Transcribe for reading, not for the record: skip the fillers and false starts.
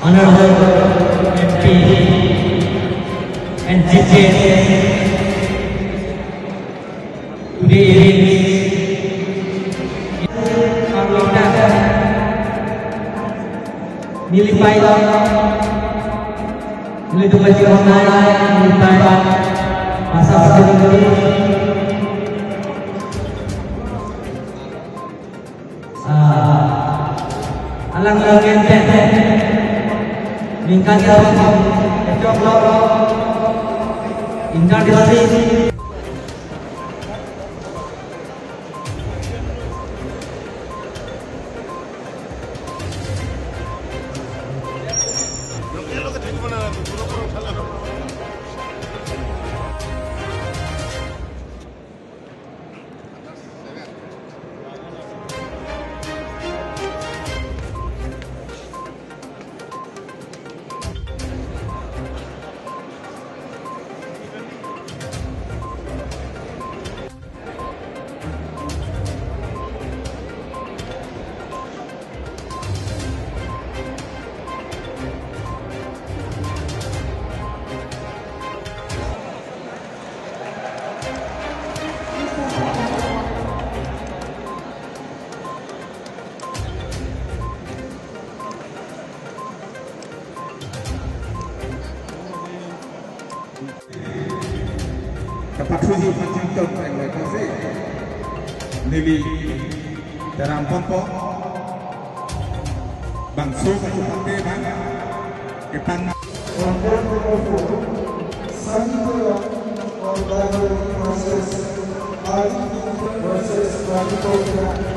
Honorable MP and GJ, today nilipay nilipay si online nilipay masa ini alang lagi Mingkan industri Dapat suhu macam tu yang mereka say. Nili dalam pompo bangso macam apa bang? Kepan. Versus